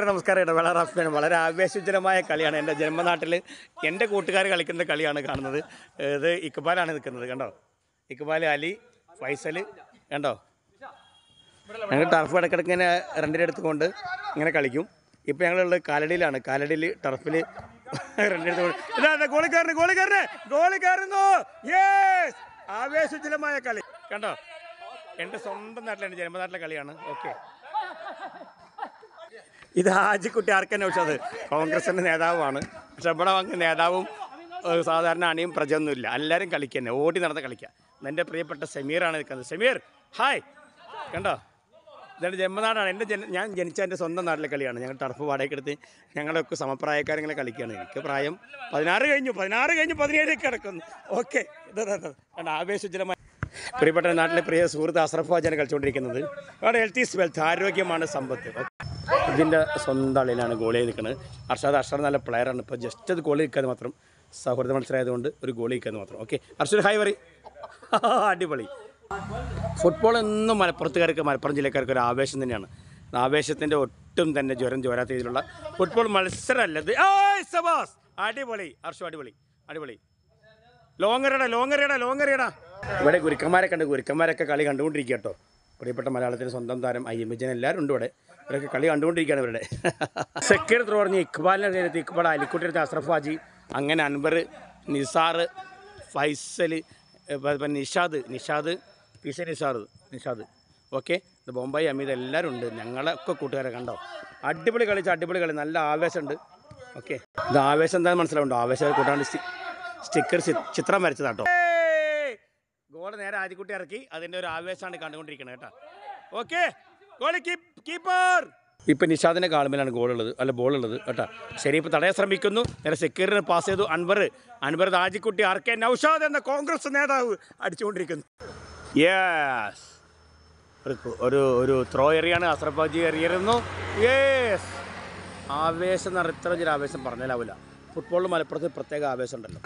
നമസ്കാരം. ഇടവേള റാഫിയാണ്. വളരെ ആവേശജനമായ കളിയാണ്. എൻ്റെ ജന്മനാട്ടിൽ എൻ്റെ കൂട്ടുകാർ കളിക്കുന്ന കളിയാണ് കാണുന്നത്. ഇത് ഇക്ബാലാണ് നിൽക്കുന്നത്, കണ്ടോ? ഇക്ബാൽ, അലി, ഫൈസൽ, കണ്ടോ? ഞങ്ങൾ ടർഫ് ഇടയ്ക്കിടയ്ക്ക് ഇങ്ങനെ റെൻറ്റിനെടുത്തുകൊണ്ട് ഇങ്ങനെ കളിക്കും. ഇപ്പോൾ ഞങ്ങളുള്ളത് കാലടിയിലാണ്. കാലടിയിൽ ടർഫിൽ റെൻറ്റിനെടുത്തുകൊണ്ട് ഇതാ ഗോളി കയറുന്നു. യെസ്, ആവേശജനമായ കളി കണ്ടോ? എൻ്റെ സ്വന്തം നാട്ടിലെ, എൻ്റെ ജന്മനാട്ടിലെ കളിയാണ്. ഓക്കെ, ഇത് ഹാജിക്കുട്ടി ആർക്കന്നെ വെച്ചത് കോൺഗ്രസിൻ്റെ നേതാവാണ്. പക്ഷെ ഇവിടെ വന്ന നേതാവും സാധാരണ അണിയും പ്രജയൊന്നുമില്ല. എല്ലാവരും കളിക്കുക, ഓടി നടന്ന് കളിക്കുക. എൻ്റെ പ്രിയപ്പെട്ട സമീറാണ് നിൽക്കുന്നത്. സമീർ ഹായ്, കണ്ടോ? ഇതെൻ്റെ ജന്മനാടാണ്. ഞാൻ ജനിച്ച എൻ്റെ സ്വന്തം നാട്ടിലെ കളിയാണ്. ഞങ്ങൾ ടർഫ് വാടകയ്ക്കെടുത്ത് ഞങ്ങളൊക്കെ സമപ്രായക്കാരിങ്ങനെ കളിക്കുകയാണ്. എനിക്ക് പ്രായം 16 കഴിഞ്ഞു 17 കിടക്കുന്നു. ഓക്കെ, കണ്ടോ? ആവേശജനമായ പ്രിയപ്പെട്ട നാട്ടിലെ പ്രിയ സുഹൃത്ത് അസ്രഫ് ഹാജിയാണ് കളിച്ചുകൊണ്ടിരിക്കുന്നത്. അവിടെ ഹെൽത്ത് ഈസ് വെൽത്ത്, ആരോഗ്യമാണ് സമ്പത്ത്. ഇതിൻ്റെ സ്വന്തം അളിയിലാണ് ഗോളി നിൽക്കുന്നത്. അർഷാദ് നല്ല പ്ലെയറാണ്. ഇപ്പോൾ ജസ്റ്റ് അത് ഗോളി നിൽക്കാതെ മാത്രം, സൗഹൃദ മത്സരമായതുകൊണ്ട് ഒരു ഗോളി നിൽക്കാതെ മാത്രം. ഓക്കെ, അർഷാദ് ഹായ് പറയും. അടിപൊളി. ഫുട്ബോൾ എന്നും മലപ്പുറം ജില്ലക്കാർക്ക് ഒരു ആവേശം തന്നെയാണ്. ആവേശത്തിൻ്റെ ഒട്ടും തന്നെ ജ്വരം ചോരാത്ത രീതിയിലുള്ള ഫുട്ബോൾ മത്സരമല്ലത്. അടിപൊളി അർഷു, അടിപൊളി. ലോങ്ങറിയടാ. ഇവിടെ ഗുരുക്കന്മാരൊക്കെ കളി കണ്ടുകൊണ്ടിരിക്കുക കേട്ടോ. പ്രിയപ്പെട്ട മലയാളത്തിൻ്റെ സ്വന്തം താരം അയ്യമ്പജൻ എല്ലാവരും ഉണ്ട് ഇവിടെ. ഇവരൊക്കെ കളി കണ്ടുകൊണ്ടിരിക്കുകയാണ് ഇവരുടെ. സെക്യൂർ ത്രോ പറഞ്ഞ് ഇക്ബാലിൻ്റെ നേരത്തെ ഇക്ബാൽ, അലിക്കുട്ടിയുടെ അസ്രഫ് ഹാജി, അങ്ങനെ അൻവർ, നിസാർ, ഫൈസൽ, നിഷാദ്. ഓക്കെ, ഇത് ബോംബായി, അമീദ് എല്ലാവരും ഉണ്ട്. ഞങ്ങളൊക്കെ കൂട്ടുകാരെ കണ്ടോ? അടിപൊളി കളി, നല്ല ആവേശമുണ്ട്. ഓക്കെ, ഇത് ആവേശം എന്താണെന്ന് മനസ്സിലാവുണ്ടോ? ആവേശം കൂട്ടാണ്ട് സ്റ്റിക്കർ ചിത്രം വരച്ചതാട്ടോ. ഗോൾ നേരെ ആദ്യക്കുട്ടി ഇറക്കി, അതിൻ്റെ ഒരു ആവേശമാണ് കണ്ടുകൊണ്ടിരിക്കുന്നത് കേട്ടോ. Okay, goalie keeper. ഇപ്പം നിഷാദിൻ്റെ കാളുമേലാണ് ബോളുള്ളത് കേട്ടോ. ഷെരീഫ് തടയാൻ ശ്രമിക്കുന്നു. നേരെ സെക്യൂരിന് പാസ് ചെയ്തു. അൻവർ ആജിക്കുട്ടി ആർക്കെ നൗഷാദ് എന്ന കോൺഗ്രസ് നേതാവ് അടിച്ചുകൊണ്ടിരിക്കുന്നു. യെസ്, ഒരു ത്രോ എറിയാണ്. അസ്രഫ് ഹാജി എറിയുന്നു. യെസ്, ആവേശം എന്ന് പറഞ്ഞാൽ ഇത്ര വലിയൊരു ആവേശം പറഞ്ഞാലാവില്ല. ഫുട്ബോളിൽ മലപ്പുറത്ത് പ്രത്യേക ആവേശം ഉണ്ടല്ലോ.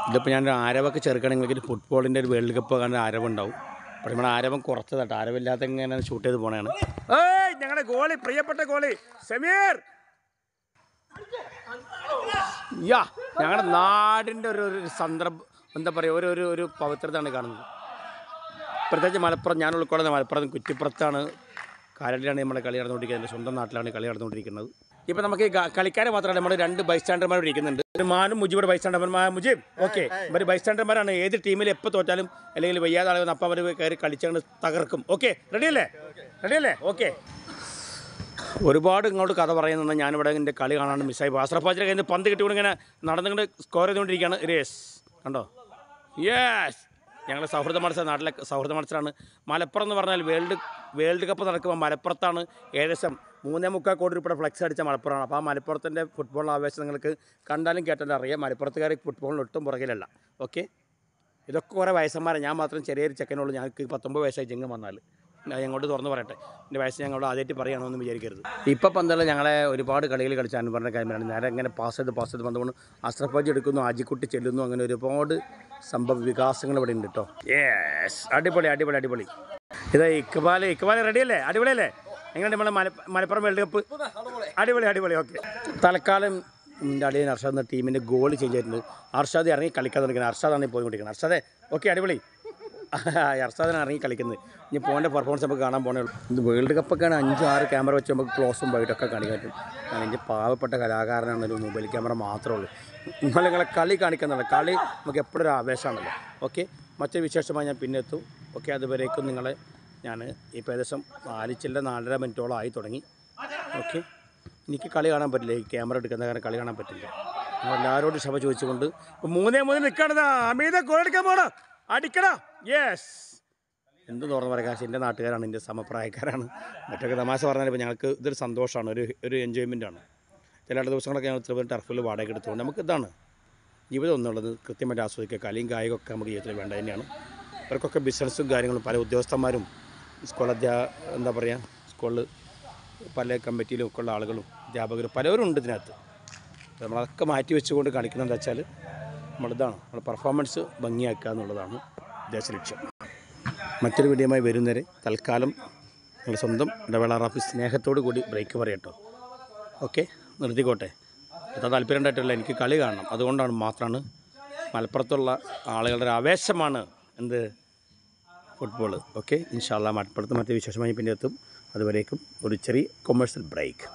ഇതിപ്പോൾ ഞാൻ ആരവൊക്കെ ചേർക്കുകയാണെങ്കിൽ ഫുട്ബോളിൻ്റെ ഒരു വേൾഡ് കപ്പ് കണ്ട ആരവുണ്ടാവും. പക്ഷെ നമ്മുടെ ആരവം കുറച്ചതാട്ടോ. ആരവില്ലാത്ത ഇങ്ങനെ ഷൂട്ട് ചെയ്ത് പോണതാണ്. ഞങ്ങളുടെ ഗോളി, പ്രിയപ്പെട്ട ഗോളി സമീർ. ഞങ്ങളുടെ നാടിൻ്റെ ഒരു സന്ദർഭം, എന്താ പറയുക, ഒരു പവിത്രതയാണ് കാണുന്നത്. പ്രത്യേകിച്ച് മലപ്പുറം, ഞാൻ ഉൾക്കൊള്ളുന്ന മലപ്പുറം കുറ്റിപ്പുറത്താണ്, കാലടിയിലാണ് നമ്മുടെ കളി നടന്നുകൊണ്ടിരിക്കുന്നത്. എൻ്റെ സ്വന്തം നാട്ടിലാണ് കളി നടന്നുകൊണ്ടിരിക്കുന്നത്. ഇപ്പോൾ നമുക്ക് കളിക്കാരെ മാത്രമല്ല, നമ്മൾ 2 ബൈസ്റ്റാൻഡർമാർ ഇരിക്കുന്നുണ്ട്. മാനും മുജീബ് ബൈസ്റ്റാൻഡർമാർ. മുജീബ് ഓക്കെ, ഇവർ ബൈസ്റ്റാൻഡർമാരാണ്. ഏത് ടീമിൽ എപ്പോൾ തോറ്റാലും അല്ലെങ്കിൽ വയ്യാതെ ആളുകൾ അപ്പം അവർ കയറി കളിച്ചങ്ങ് തകർക്കും. ഓക്കെ, റെഡിയല്ലേ? ഓക്കെ, ഒരുപാട് ഇങ്ങോട്ട് കഥ പറയുന്നത് ഞാനിവിടെ എൻ്റെ കളി കാണാണ്ട് മിസ്സായി. അസ്രഫ് ഹാജിയുടെ കയ്യിൽ നിന്ന് പന്ത് കിട്ടിക്കൊണ്ട് ഇങ്ങനെ നടന്നുകൊണ്ട് സ്കോർ ചെയ്തുകൊണ്ടിരിക്കുകയാണ്. റേസ് കണ്ടോ? യെസ്, ഞങ്ങൾ നാട്ടിലെ സൗഹൃദ മത്സരമാണ്. മലപ്പുറം എന്ന് പറഞ്ഞാൽ വേൾഡ് കപ്പ് നടക്കുമ്പോൾ മലപ്പുറത്താണ് ഏകദേശം 3.25 കോടി രൂപയുടെ ഫ്ലെക്സ് അടിച്ച മലപ്പുറമാണ്. അപ്പോൾ ആ മലപ്പുറത്തിൻ്റെ ഫുട്ബോൾ ആവേശം നിങ്ങൾക്ക് കണ്ടാലും കേട്ടാലും അറിയാം. മലപ്പുറത്തുകാർ ഫുട്ബോളിന് ഒട്ടും പുറകിലല്ല. ഓക്കെ, ഇതൊക്കെ കുറേ വയസ്സന്മാരെ, ഞാൻ മാത്രം ചെറിയൊരു ചെക്കനുള്ളൂ. ഞങ്ങൾക്ക് 19 വയസ്സായി ചെങ്ങ് വന്നാൽ ഞങ്ങളോട് തുറന്ന് പറയട്ടെ. എൻ്റെ വയസ്സ് ഞങ്ങളോട് ആദ്യമായിട്ട് പറയുകയാണെന്ന് വിചാരിക്കരുത്. ഇപ്പം പന്തല്ല, ഞങ്ങളെ ഒരുപാട് കളികൾ കളിച്ച അൻവറിൻ്റെ കാര്യമാണ്. നേരെ ഇങ്ങനെ പാസ് ചെയ്ത് പന്തുകൊണ്ട് അസ്രഫ് ഹാജി എടുക്കുന്നു, ആജിക്കുട്ടി ചെല്ലുന്നു. അങ്ങനെ ഒരുപാട് സംഭവ വികാസങ്ങൾ ഇവിടെ ഉണ്ട് കേട്ടോ. യെസ്, അടിപൊളി. ഇത് ഇക്ബാൽ റെഡിയല്ലേ? അടിപൊളിയല്ലേ? എങ്ങനെ നമ്മളെ മലപ്പുറം വേൾഡ് കപ്പ്? അടിപൊളി. ഓക്കെ, തൽക്കാലം എൻ്റെ അടിയൻ അർഷാദ് എന്ന ടീമിൻ്റെ ഗോൾ ചേഞ്ച് ആയിട്ടുണ്ട്. അർഷാദ് ഇറങ്ങി കളിക്കാൻ തുടങ്ങിയത്. അർഷാദാണ് പോയിക്കൊണ്ടിരിക്കുന്നത്. അർഷാദേ ഓക്കെ, അടിപൊളി. അർഷാദിനാണ് ഇറങ്ങി കളിക്കുന്നത്. ഇനി പോകേണ്ട പെർഫോമൻസ് നമുക്ക് കാണാൻ പോകണേ ഉള്ളൂ. ഇത് വേൾഡ് കപ്പൊക്കെയാണ് 5-6 ക്യാമറ വെച്ച് നമുക്ക് ക്ലോസും വൈഡൊക്കെ കാണിക്കാൻ പറ്റും. ഞാൻ എൻ്റെ പാവപ്പെട്ട കലാകാരനാണ്, ഒരു മൊബൈൽ ക്യാമറ മാത്രമേ ഉള്ളൂ. നിങ്ങളെ കളി കാണിക്കുന്നുള്ള കളി നമുക്ക് എപ്പോഴും ഒരു ആവേശമാണല്ലോ. ഓക്കെ, മറ്റൊരു വിശേഷമായി ഞാൻ പിന്നെ എത്തും. ഓക്കെ, അതുവരേക്കും നിങ്ങളെ ഞാൻ ഇപ്പോൾ ഏകദേശം 4 മിനിറ്റോളം ആയി തുടങ്ങി. ഓക്കെ, എനിക്ക് കളി കാണാൻ പറ്റില്ല, ഈ ക്യാമറ എടുക്കുന്ന കാരണം കളി കാണാൻ പറ്റില്ല. എല്ലാവരോടും ക്ഷമ ചോദിച്ചുകൊണ്ട് ഇപ്പോൾ 3-3 നിൽക്കണതാ. അമീത ഗോൾ അടിക്കാൻ പോണോ? അടിക്കടാ. യെസ്, എന്ത് തുറന്ന് പറയാം, കാശ് എൻ്റെ നാട്ടുകാരാണ്, എൻ്റെ സമപ്രായക്കാരാണ്. മറ്റൊക്കെ തമാശ പറഞ്ഞാൽ ഇപ്പോൾ ഞങ്ങൾക്ക് ഇതൊരു സന്തോഷമാണ്, ഒരു എൻജോയ്മെൻറ്റാണ്. ചില ദിവസങ്ങളൊക്കെ ഞങ്ങൾ ഇത്ര ടർഫിൽ വാടക എടുത്തുകൊണ്ട് നമുക്ക് ഇതാണ് ജീവിതം എന്നുള്ളത്. കൃത്യമായിട്ട് ആസ്വദിക്കുക. കളിയും കായികമൊക്കെ നമുക്ക് ജീവിതത്തിൽ വേണ്ട തന്നെയാണ്. അവർക്കൊക്കെ ബിസിനസ്സും കാര്യങ്ങളും, പല ഉദ്യോഗസ്ഥന്മാരും സ്കൂളിൽ പല കമ്മിറ്റിയിലും ഒക്കെ ഉള്ള ആളുകളും അധ്യാപകരും പലരും ഉണ്ട് ഇതിനകത്ത്. നമ്മളതൊക്കെ മാറ്റി വെച്ചുകൊണ്ട് കളിക്കുന്നതെന്ന് വെച്ചാൽ നമ്മുടെ പെർഫോമൻസ് ഭംഗിയാക്കുക എന്നുള്ളതാണ് ഉദ്ദേശ ലക്ഷ്യം. മറ്റൊരു വീഡിയോയുമായി വരുന്നവരെ തൽക്കാലം നിങ്ങളുടെ സ്വന്തം ഇടവേള റാഫി സ്നേഹത്തോടു കൂടി ബ്രേക്ക് പറയട്ടോ. ഓക്കെ, നിർത്തിക്കോട്ടെ. എത്ര താല്പര്യം ഉണ്ടായിട്ടില്ല, എനിക്ക് കളി കാണണം. അതുകൊണ്ടാണ് മാത്രമാണ്. മലപ്പുറത്തുള്ള ആളുകളുടെ ഒരു ആവേശമാണ് എന്ത് ഫുട്ബോൾ. ഓക്കെ, ഇൻഷാ അല്ലാഹ് മലപ്പുറത്ത് മറ്റേ വിശേഷമായി പിന്നെ എത്തും. അതുവരേക്കും ഒരു ചെറിയ കൊമേഴ്സ്യൽ ബ്രേക്ക്.